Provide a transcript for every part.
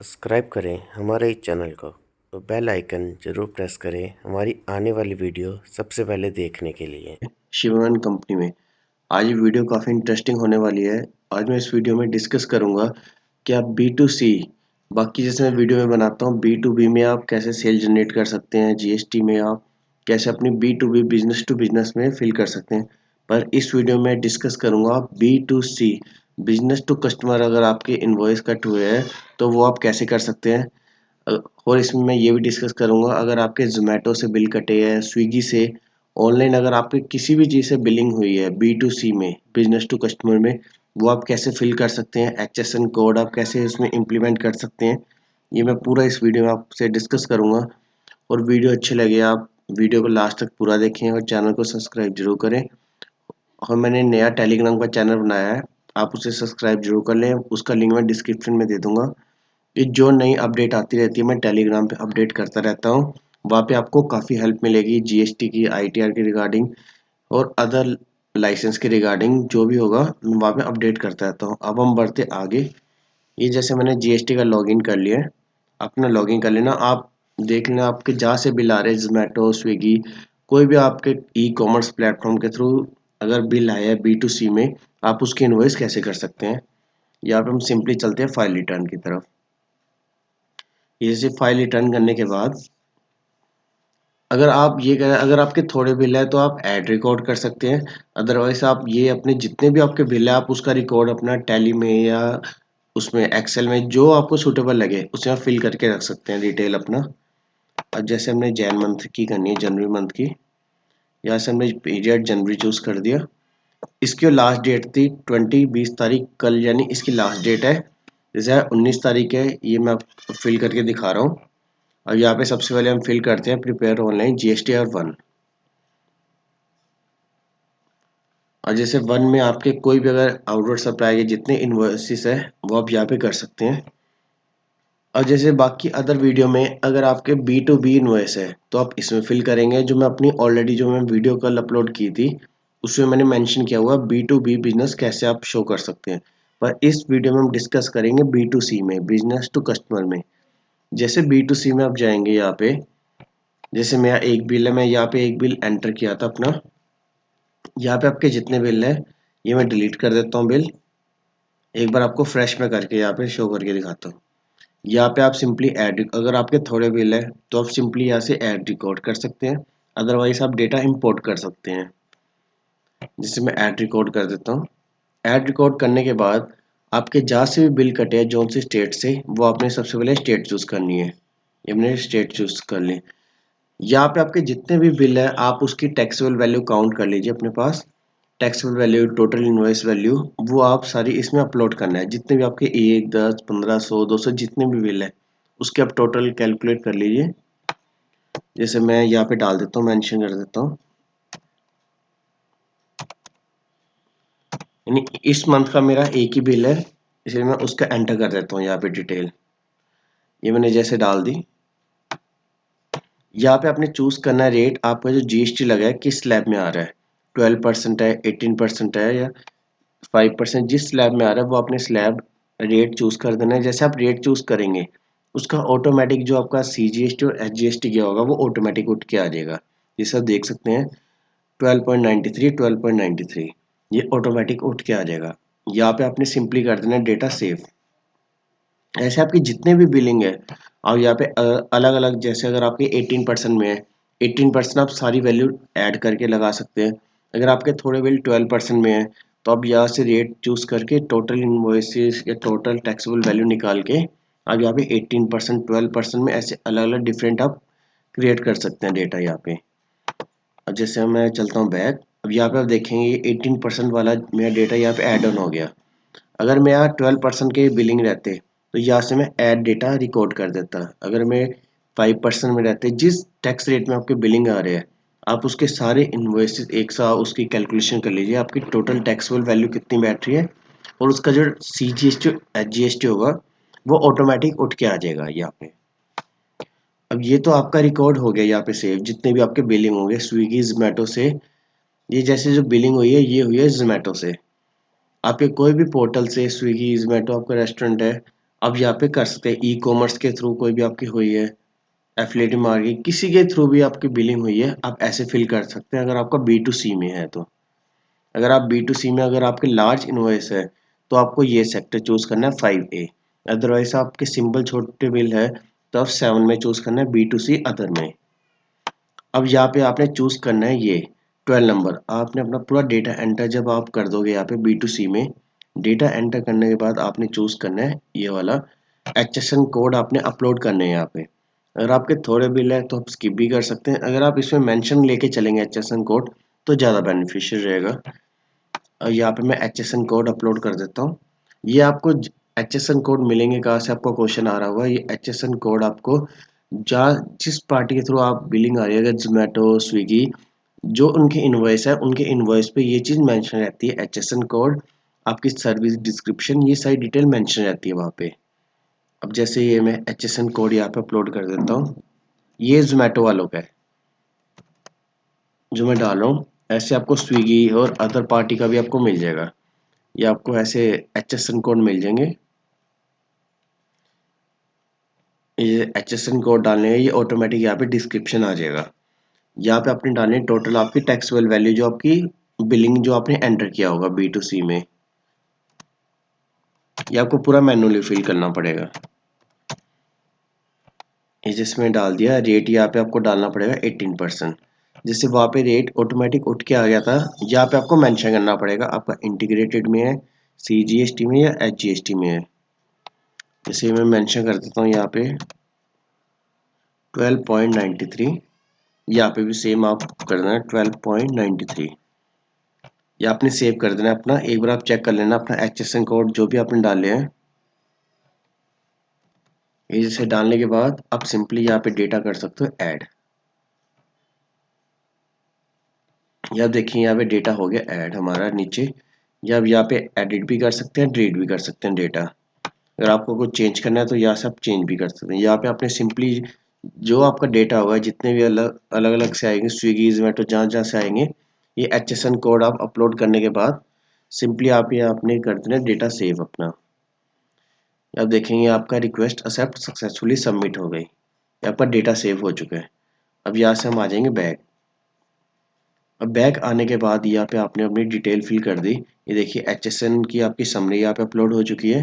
Subscribe करें हमारे इस चैनल को तो बेल आइकन ज़रूर प्रेस करें हमारी आने वाली वीडियो सबसे पहले देखने के लिए। शिवमन कंपनी में आज ये वीडियो काफ़ी इंटरेस्टिंग होने वाली है। आज मैं इस वीडियो में डिस्कस करूंगा कि आप बी टू सी बाकी जैसे मैं वीडियो में बनाता हूँ बी टू बी में आप कैसे सेल जनरेट कर सकते हैं, जीएसटी में आप कैसे अपनी B to B business to business में फिल कर सकते हैं। पर इस वीडियो में डिस्कस करूंगा B to C business to customer. अगर आपके इनवॉइस कट हुए हैं तो वो आप कैसे कर सकते हैं। और इसमें मैं ये भी डिस्कस करूंगा अगर आपके जोमेटो से बिल कटे हैं, स्विगी से, ऑनलाइन अगर आपके किसी भी चीज़ से बिलिंग हुई है बी टू सी में बिजनेस टू कस्टमर में, वो आप कैसे फिल कर सकते हैं, HSN कोड आप कैसे उसमें इम्प्लीमेंट कर सकते हैं, ये मैं पूरा इस वीडियो में आपसे डिस्कस करूंगा। और वीडियो अच्छी लगे आप वीडियो को लास्ट तक पूरा देखें और चैनल को सब्सक्राइब जरूर करें। और मैंने नया टेलीग्राम का चैनल बनाया है, आप उसे सब्सक्राइब जरूर कर लें, उसका लिंक मैं डिस्क्रिप्शन में दे दूंगा। ये जो नई अपडेट आती रहती है मैं टेलीग्राम पे अपडेट करता रहता हूँ। वहाँ पे आपको काफ़ी हेल्प मिलेगी जीएसटी की, आईटीआर की रिगार्डिंग और अदर लाइसेंस के रिगार्डिंग जो भी होगा मैं वहाँ पे अपडेट करता रहता हूँ। अब हम बढ़ते आगे। ये जैसे मैंने जीएसटी का लॉगिन कर लिया है, अपना लॉगिन कर लेना। आप देख लेना आपके जहाँ से बिल आ रहे हैं, जोमेटो, स्विगी, कोई भी आपके ई कॉमर्स प्लेटफॉर्म के थ्रू अगर बिल आया है बी टू सी में, आप उसकी इन्वॉइस कैसे कर सकते हैं। यहाँ पे हम सिंपली चलते हैं फाइल रिटर्न की तरफ। जैसे फाइल रिटर्न करने के बाद अगर आप ये करें, अगर आपके थोड़े बिल है तो आप ऐड रिकॉर्ड कर सकते हैं। अदरवाइज आप ये अपने जितने भी आपके बिल है आप उसका रिकॉर्ड अपना टैली में या उसमें एक्सेल में जो आपको सूटेबल लगे उसमें आप फिल करके रख सकते हैं डिटेल अपना। अब जैसे हमने जैन मंथ की करनी है, जनवरी मंथ की, यहाँ से हमने पीरियड जनवरी चूज कर दिया। इसकी लास्ट डेट थी 20 तारीख कल, यानी इसकी लास्ट डेट है। जैसे 19 तारीख है, ये मैं फिल करके दिखा रहा हूँ। अब यहाँ पे सबसे पहले हम फिल करते हैं प्रिपेयर ऑनलाइन जीएसटी और वन। और जैसे वन में आपके कोई भी अगर आउटवर्ड सप्लाई के जितने इन्वॉइसेस है वो आप यहाँ पे कर सकते हैं। और जैसे बाकी अदर वीडियो में अगर आपके बी टू बी इन्वॉइस है तो आप इसमें फिल करेंगे, जो मैं अपनी ऑलरेडी जो मैं वीडियो कल अपलोड की थी उसमें मैंने मेंशन किया हुआ बी टू बी बिजनेस कैसे आप शो कर सकते हैं। पर इस वीडियो में हम डिस्कस करेंगे बी टू सी में, बिजनेस टू कस्टमर में। जैसे बी टू सी में आप जाएंगे यहाँ पे, जैसे मेरा एक बिल है, मैं यहाँ पे एक बिल एंटर किया था अपना। यहाँ पे आपके जितने बिल है ये मैं डिलीट कर देता हूँ बिल। एक बार आपको फ्रेश में करके यहाँ पे शो करके दिखाता हूँ। यहाँ पे आप सिंपली ऐड, अगर आपके थोड़े बिल है तो आप सिंपली यहाँ से ऐड रिकॉर्ड कर सकते हैं। अदरवाइज आप डेटा इंपोर्ट कर सकते हैं। जिससे मैं ऐड रिकॉर्ड कर देता हूँ। ऐड रिकॉर्ड करने के बाद आपके जहाँ से भी बिल कटे हैं जौन सी स्टेट से, वो आपने सबसे पहले स्टेट चूज करनी है। ये हमने स्टेट चूज कर ली। यहाँ पे आपके जितने भी बिल है आप उसकी टैक्सेबल वैल्यू काउंट कर लीजिए अपने पास। Taxable value, total invoice value, वो आप सारी इसमें अपलोड करना है। जितने भी आपके 1, 10, 15, 100, 200 जितने भी बिल है उसके आप टोटल कैलकुलेट कर लीजिए। जैसे मैं यहाँ पे डाल देता हूँ, मेंशन कर देता हूँ, यानी इस मंथ का मेरा एक ही बिल है, इसलिए मैं उसका एंटर कर देता हूँ यहाँ पे डिटेल। ये मैंने जैसे डाल दी। यहाँ पे आपने चूज करना है रेट, आपका जो जीएसटी लगा है किस स्लैब में आ रहा है, 12% है, 18% है या 5%, जिस स्लैब में आ रहा है वो आपने स्लैब रेट चूज कर देना है। जैसे आप रेट चूज करेंगे उसका ऑटोमेटिक जो आपका सीजीएसटी और एचजीएसटी किया होगा वो ऑटोमेटिक उठ के आ जाएगा। जैसे आप देख सकते हैं 12.93, 12.93, ये ऑटोमेटिक उठ के आ जाएगा। यहाँ पे आपने सिंपली कर देना डेटा सेव। ऐसे आपकी जितने भी बिलिंग है और यहाँ पे अलग अलग, जैसे अगर आपके 18% में है, 18% आप सारी वैल्यू ऐड करके लगा सकते हैं। अगर आपके थोड़े बिल 12% में है तो आप यहाँ से रेट चूज करके टोटल इनवॉइसेस या टोटल टैक्सेबल वैल्यू निकाल के आप यहाँ पे 18%, 12% में ऐसे अलग अलग डिफरेंट आप क्रिएट कर सकते हैं डेटा यहाँ पे। अब जैसे मैं चलता हूँ बैक, अब यहाँ पे आप देखेंगे 18% वाला मेरा डेटा यहाँ पे ऐड ऑन हो गया। अगर मैं यहाँ 12% के बिलिंग रहते तो यहाँ से मैं ऐड डेटा रिकॉर्ड कर देता। अगर मैं 5% में रहते, जिस टैक्स रेट में आपके बिलिंग आ रहे हैं आप उसके सारे इन्वॉइसेस एक साथ उसकी कैलकुलेशन कर लीजिए, आपकी टोटल टैक्सेबल वैल्यू कितनी बैठ रही है और उसका जो सीजीएसटी एचजीएसटी होगा वो ऑटोमेटिक उठ के आ जाएगा यहाँ पे। अब ये तो आपका रिकॉर्ड हो गया यहाँ पे सेव, जितने भी आपके बिलिंग होंगे स्विगी जोमेटो से। ये जैसे जो बिलिंग हुई है ये हुई है जोमेटो से। आपके कोई भी पोर्टल से, स्विगी, जोमेटो आपका रेस्टोरेंट है, अब यहाँ पे कर सकते हैं ई कॉमर्स के थ्रू कोई भी आपकी हुई है, एफिलिएट मार्केटिंग किसी के थ्रू भी आपकी बिलिंग हुई है, आप ऐसे फिल कर सकते हैं अगर आपका बी टू सी में है तो। अगर आप बी टू सी में अगर आपके लार्ज इनवॉइस है तो आपको ये सेक्टर चूज करना है 5A। अदरवाइज आपके सिंपल छोटे बिल है तो आप 7 में चूज करना है बी टू सी अदर में। अब यहाँ पे आपने चूज करना है ये 12 नंबर। आपने अपना पूरा डेटा एंटर जब आप कर दोगे यहाँ पे बी टू सी में, डेटा एंटर करने के बाद आपने चूज करना है ये वाला HSN कोड आपने अपलोड करने हैं यहाँ पे। अगर आपके थोड़े बिल है तो आप स्किप भी कर सकते हैं, अगर आप इसमें मेंशन लेके चलेंगे HSN कोड तो ज़्यादा बेनिफिशियल रहेगा। और यहाँ पे मैं HSN कोड अपलोड कर देता हूँ। ये आपको HSN कोड मिलेंगे कहाँ से, आपका क्वेश्चन आ रहा होगा। ये HSN कोड आपको जहाँ जिस पार्टी के थ्रू आप बिलिंग आ रही है, अगर जोमेटो स्विगी जो उनके इनवॉइस है उनके इनवॉइस पे ये चीज़ मेंशन रहती है, HSN कोड, आपकी सर्विस डिस्क्रिप्शन, ये सारी डिटेल मेंशन रहती है वहाँ पे। अब जैसे ये मैं HSN कोड यहाँ पे अपलोड कर देता हूँ, ये जोमेटो वालों का है जो मैं डाल रहा हूँ। ऐसे आपको स्विगी और अदर पार्टी का भी आपको मिल जाएगा, ये आपको ऐसे HSN कोड मिल जाएंगे। ये HSN कोड डालने हैं, ये ऑटोमेटिक यहाँ पे डिस्क्रिप्शन आ जाएगा। यहाँ पे आपने डालनी है टोटल आपकी टैक्सेबल वैल्यू जो आपकी बिलिंग जो आपने एंटर किया होगा बी टू सी में, ये आपको पूरा मैनुअली फिल करना पड़ेगा। ये जिसमें डाल दिया रेट, यहाँ पे आपको डालना पड़ेगा 18%। जैसे वहाँ पे रेट ऑटोमेटिक उठ के आ गया था, यहाँ पे आपको मेंशन करना पड़ेगा आपका इंटीग्रेटेड में है, CGST में या HGST में है। जैसे मैं मेंशन कर देता हूँ यहाँ पे 12.93, यहाँ पे भी सेम आप कर देना 12.93। ये आपने सेव कर देना अपना, एक बार आप चेक कर लेना अपना HSN कोड जो भी आपने डाले हैं। ये जैसे डालने के बाद आप सिंपली यहाँ पे डेटा कर सकते हो ऐड। ये आप देखिए यहाँ पे डेटा हो गया ऐड हमारा नीचे। या आप यहाँ पे एडिट भी कर सकते हैं, डिलीट भी कर सकते हैं डेटा। अगर आपको कुछ चेंज करना है तो यहाँ से आप चेंज भी कर सकते हैं। यहाँ पे आपने सिंपली जो आपका डेटा होगा जितने भी अलग अलग अलग से आएंगे, स्विगी जोमेटो जहाँ जहाँ से आएंगे, ये HSN कोड आप अपलोड करने के बाद सिंपली आप ये आपने कर देना डेटा सेव अपना। अब देखेंगे आपका रिक्वेस्ट एक्सेप्ट सक्सेसफुली सबमिट हो गई, ये आपका डेटा सेव हो चुका है। अब यहाँ से हम आ जाएंगे बैक। अब बैक आने के बाद यहाँ पे आपने अपनी डिटेल फिल कर दी। ये देखिए HSN की आपकी समरी यहाँ पे अपलोड हो चुकी है।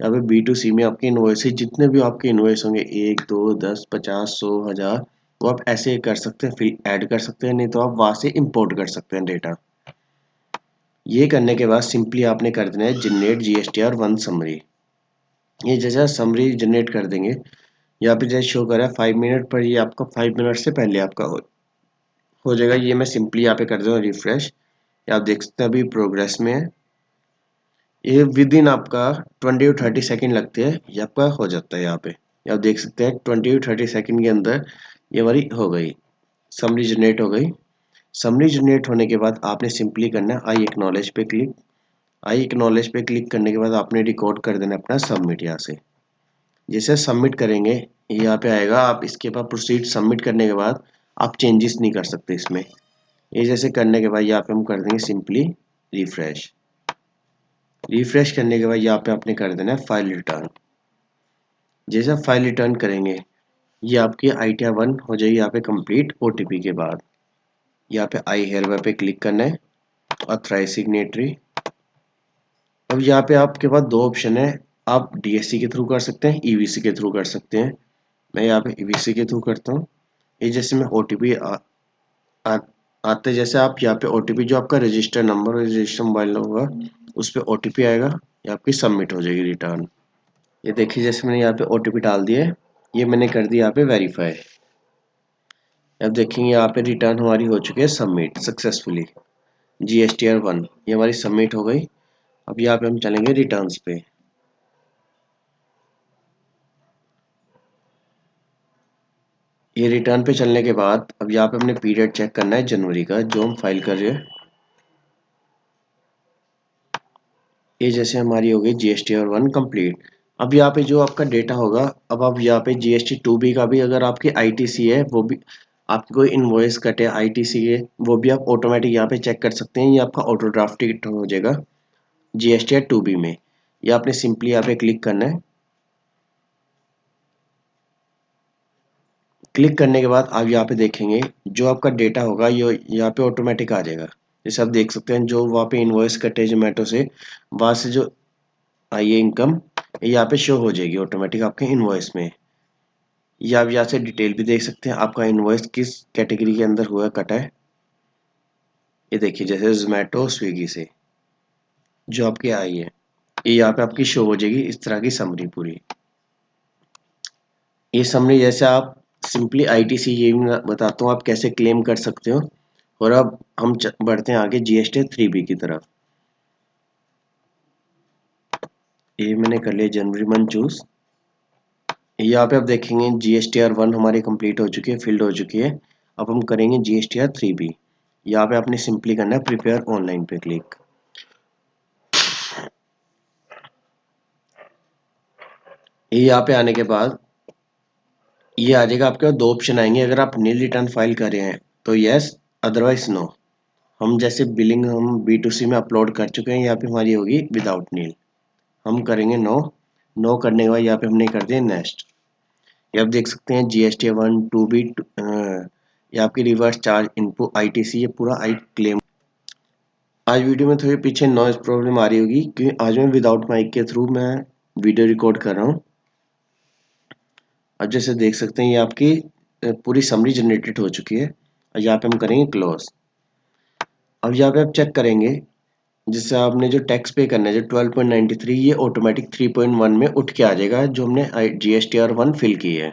यहाँ पे B2C में आपके इनवॉइस जितने भी आपके इनवॉइस होंगे 1 2 10 50 100 1000, वो आप ऐसे कर सकते हैं, फिर ऐड कर सकते हैं, नहीं तो आप वहाँ से इंपोर्ट कर सकते हैं डेटा। ये करने के बाद सिंपली आपने कर देना है जनरेट GSTR 1 समरी। ये जैसा समरी जनरेट कर देंगे, यहाँ पे जैसे शो कर रहा है 5 मिनट पर, ये आपका 5 मिनट से पहले आपका हो जाएगा। ये मैं सिंपली यहाँ पे कर दूँ रिफ्रेश, आप देख सकते हैं अभी प्रोग्रेस में है। ये विद इन आपका 20 to 30 सेकेंड लगते हैं, ये आपका हो जाता है। यहाँ पे आप देख सकते हैं 20 to 30 सेकेंड के अंदर ये हमारी हो गई, समरी जनरेट हो गई। समरी जनरेट होने के बाद आपने सिंपली करना है आई एक्नॉलेज पे क्लिक। आई एक्नॉलेज पे क्लिक करने के बाद आपने रिकॉर्ड कर देना अपना सबमिट। यहाँ से जैसे सबमिट करेंगे यहाँ पे आएगा, आप इसके बाद प्रोसीड सबमिट करने के बाद आप चेंजेस नहीं कर सकते इसमें। ये जैसे करने के बाद यहाँ पे हम कर देंगे सिंपली रिफ्रेश। रिफ्रेश करने के बाद यहाँ पे आपने कर देना है फाइल रिटर्न। जैसे फाइल रिटर्न करेंगे ये आपकी ITR 1 हो जाएगी यहाँ पे कंप्लीट OTP के बाद। यहाँ पे आई हेयर पे क्लिक करना है, ऑथराइज सिग्नेटरी। अब यहाँ पे आपके पास दो ऑप्शन है, आप DSC के थ्रू कर सकते हैं, EVC के थ्रू कर सकते हैं। मैं यहाँ पे EVC के थ्रू करता हूँ। ये जैसे मैं OTP आते जैसे आप यहाँ पे OTP जो आपका रजिस्टर नंबर और रजिस्टर मोबाइल होगा उस पर OTP आएगा, ये आपकी सबमिट हो जाएगी रिटर्न। ये देखिए जैसे मैंने यहाँ पे OTP डाल दिया है, ये मैंने कर दिया यहाँ पे वेरीफाई। अब देखेंगे यहाँ पे रिटर्न हमारी हो चुकी है सबमिट सक्सेसफुली। GSTR 1 ये हमारी सबमिट हो गई। अब यहाँ पे हम चलेंगे रिटर्न्स पे। ये रिटर्न पे चलने के बाद अब यहाँ पे हमने पीरियड चेक करना है जनवरी का जो हम फाइल कर रहे हैं। ये जैसे हमारी हो गई GSTR 1 कंप्लीट। अब यहाँ पे जो आपका डेटा होगा, अब आप यहाँ पे GST 2B का भी अगर आपकी ITC है वो भी आपको कोई इनवॉइस कटे ITC के, वो भी आप ऑटोमेटिक यहाँ पे चेक कर सकते हैं। ये आपका ऑटो ड्राफ्ट हो जाएगा GSTR 2B में। ये आपने सिंपली यहाँ पे क्लिक करना है। क्लिक करने के बाद आप यहाँ पे देखेंगे जो आपका डेटा होगा ये यहाँ पे ऑटोमेटिक आ जाएगा। जैसे आप देख सकते हैं जो वहाँ पे इनवॉइस कटे जोमेटो से, वहाँ से जो आई है इनकम यहाँ पे शो हो जाएगी ऑटोमेटिक आपके इनवॉइस में। या आप यहाँ से डिटेल भी देख सकते हैं आपका इनवॉइस किस कैटेगरी के अंदर हुआ कटा है। ये देखिए जैसे जोमेटो स्विगी से जो आपकी आई है ये यहाँ पे आपकी शो हो जाएगी, इस तरह की समरी पूरी। ये समरी जैसे आप सिंपली आईटीसी ये भी बताता हूँ आप कैसे क्लेम कर सकते हो। और अब हम बढ़ते हैं आगे जीएसटी 3B की तरफ। ये मैंने कर लिया जनवरी मंथ चूज। यहाँ पे आप देखेंगे GSTR 1 हमारी कंप्लीट हो चुकी है, फिल्ड हो चुकी है। अब हम करेंगे GSTR 3B। यहाँ पे आपने सिंपली करना है प्रिपेयर ऑनलाइन पे क्लिक। ये यहाँ पे आने के बाद ये आ जाएगा, आपके पास दो ऑप्शन आएंगे। अगर आप नील रिटर्न फाइल कर रहे हैं तो यस, अदरवाइज नो। हम जैसे बिलिंग हम B2C में अपलोड कर चुके हैं, यहाँ पे हमारी होगी विदाउट नील। हम करेंगे नो। नो करने के बाद यहाँ पे हमने कर दिया नेक्स्ट। ये आप देख सकते हैं GST 1 2B ये आपकी रिवर्स चार्ज इनपुट ITC ये पूरा आई क्लेम। आज वीडियो में थोड़ी पीछे नॉइज प्रॉब्लम आ रही होगी क्योंकि आज मैं विदाउट माइक के थ्रू मैं वीडियो रिकॉर्ड कर रहा हूँ। अब जैसे देख सकते हैं ये आपकी पूरी समरी जनरेटेड हो चुकी है और यहाँ पे हम करेंगे क्लोज। अब यहाँ पे आप चेक करेंगे जिससे आपने जो टैक्स पे करना है जो 12.93 ये ऑटोमेटिक 3.1 में उठ के आ जाएगा जो हमने GSTR 1 फिल की है।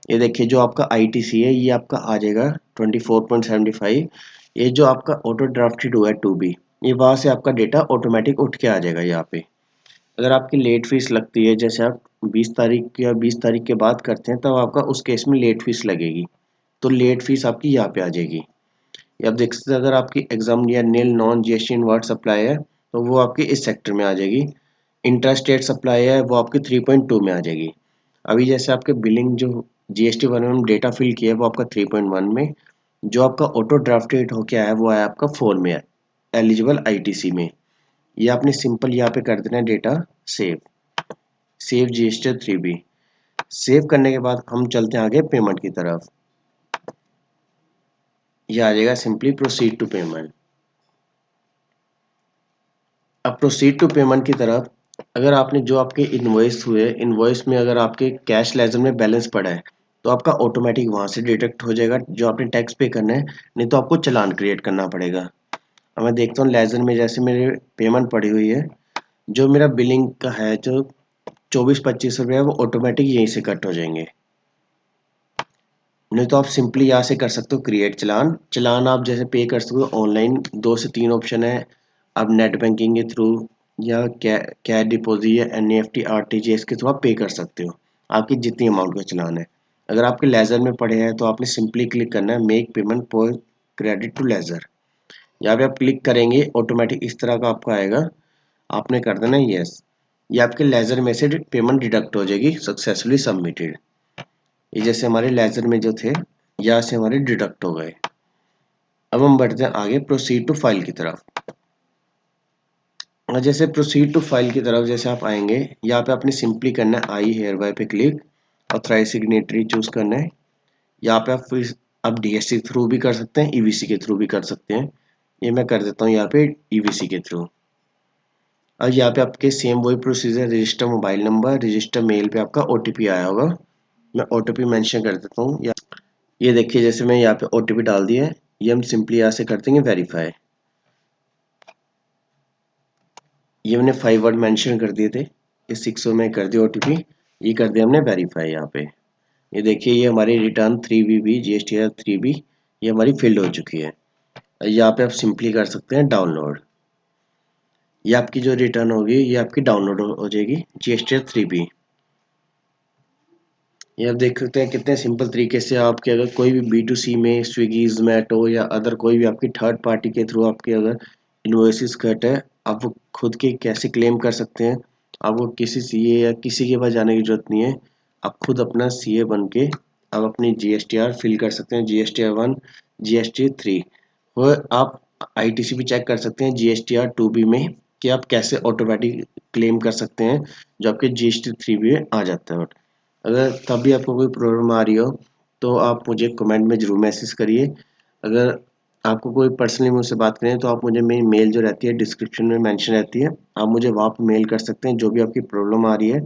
ये देखिए जो आपका ITC है ये आपका आ जाएगा 24.75। ये जो आपका ऑटो ड्राफ्टेड हुआ है 2B ये वहाँ से आपका डेटा ऑटोमेटिक उठ के आ जाएगा यहाँ पे। अगर आपकी लेट फीस लगती है जैसे आप 20 तारीख या 20 तारीख के बाद करते हैं तब आपका उस केस में लेट फीस लगेगी, तो लेट फीस आपकी यहाँ पे आ जाएगी। ये आप देख सकते हैं अगर आपकी एग्जाम या नील नॉन GST इनवर्ट सप्लाई है तो वो आपकी इस सेक्टर में आ जाएगी। इंट्रास्टेट सप्लाई है वो आपकी 3.2 में आ जाएगी। अभी जैसे आपके बिलिंग जो GST 1 में हम डेटा फिल किया है वो आपका 3.1 में, जो आपका ऑटो ड्राफ्टेड हो क्या है वो है आपका 4 में है एलिजिबल ITC में। ये आपने सिंपल यहाँ पे कर देना है data save. Save GST 3B। Save करने के बाद हम चलते हैं आगे पेमेंट की तरफ। ये आ जाएगा सिंपली प्रोसीड टू पेमेंट। अब प्रोसीड टू पेमेंट की तरफ अगर आपने जो आपके इनवॉइस हुए इनवॉइस में अगर आपके कैश लेजर में बैलेंस पड़ा है तो आपका ऑटोमेटिक वहां से डिडक्ट हो जाएगा जो आपने टैक्स पे करना है, नहीं तो आपको चालान क्रिएट करना पड़ेगा। अब मैं देखता हूँ लेजर में जैसे मेरे पेमेंट पड़ी हुई है, जो मेरा बिलिंग का है जो 24-25 रुपये है वो ऑटोमेटिक यहीं से कट हो जाएंगे। नहीं तो आप सिंपली यहाँ से कर सकते हो क्रिएट चलान। चलान आप जैसे पे कर सकते हो ऑनलाइन, 2 से 3 ऑप्शन है। आप नेट बैंकिंग के थ्रू या कैश डिपॉजिट या NEFT RTGS के थ्रू आप पे कर सकते हो आपकी जितनी अमाउंट का चलान है। अगर आपके लेजर में पड़े हैं तो आपने सिंपली क्लिक करना है make payment for credit to ledger. यहाँ पे आप क्लिक करेंगे ऑटोमेटिक इस तरह का आपका आएगा, आपने कर देना यस। ये आपके लेजर में से पेमेंट डिडक्ट हो जाएगी सक्सेसफुली सबमिटेड। ये जैसे हमारे लेजर में जो थे यहाँ से हमारे डिडक्ट हो गए। अब हम बढ़ते हैं आगे प्रोसीड टू फाइल की तरफ। और जैसे प्रोसीड टू फाइल की तरफ जैसे आप आएंगे यहाँ पे आपने सिंपली करना है आई हेयर बाय पे क्लिक, ऑथराइज सिग्नेटरी चूज करना है। यहाँ पे आप फिर आप DSC थ्रू भी कर सकते हैं, EVC के थ्रू भी कर सकते हैं। ये मैं कर देता हूँ यहाँ पे EVC के थ्रू। और यहाँ पे आपके सेम वही procedure, register mobile number, register mail पे आपका OTP आया होगा। मैं OTP मेंशन कर देता हूँ। ये देखिए जैसे मैं यहाँ पे OTP डाल दिया है, ये हम सिंपली यहाँ से कर देंगे वेरीफाई। ये मैंने 5 वर्ड मेंशन कर दिए थे, ये 6 में कर दिया OTP, ये कर दिया हमने वेरीफाई यहाँ पे। ये देखिए ये हमारी रिटर्न 3BB GSTR 3B ये हमारी फिल्ड हो चुकी है। यहाँ पे आप सिंपली कर सकते हैं डाउनलोड। ये आपकी जो रिटर्न होगी ये आपकी डाउनलोड हो जाएगी GSTR 3B। ये आप देख सकते हैं कितने सिंपल तरीके से आपके अगर कोई भी B2C में स्विगी जोमेटो या अदर कोई भी आपकी थर्ड पार्टी के थ्रू आपके अगर इन्वॉइसेस कट है आप वो खुद के कैसे क्लेम कर सकते हैं। आपको किसी CA या किसी के पास जाने की जरूरत नहीं है, आप खुद अपना CA बन के आप अपनी GSTR फिल कर सकते हैं GSTR 1 GST 3। और आप ITC भी चेक कर सकते हैं GSTR 2B में कि आप कैसे ऑटोमेटिक क्लेम कर सकते हैं जो आपके GST 3B में आ जाता है। अगर तब भी आपको कोई प्रॉब्लम आ रही हो तो आप मुझे कमेंट में ज़रूर मैसेज करिए। अगर आपको कोई पर्सनली मुझसे बात करनी है तो आप मुझे मेरी मेल जो रहती है डिस्क्रिप्शन में मेंशन रहती है, आप मुझे वहाँ पे मेल कर सकते हैं। जो भी आपकी प्रॉब्लम आ रही है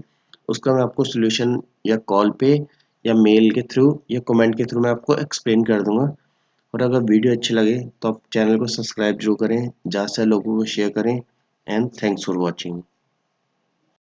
उसका मैं आपको सॉल्यूशन या कॉल पे या मेल के थ्रू या कमेंट के थ्रू मैं आपको एक्सप्लेन कर दूँगा। और अगर वीडियो अच्छी लगे तो आप चैनल को सब्सक्राइब जरूर करें, ज़्यादा से लोगों को शेयर करें। And thanks for watching.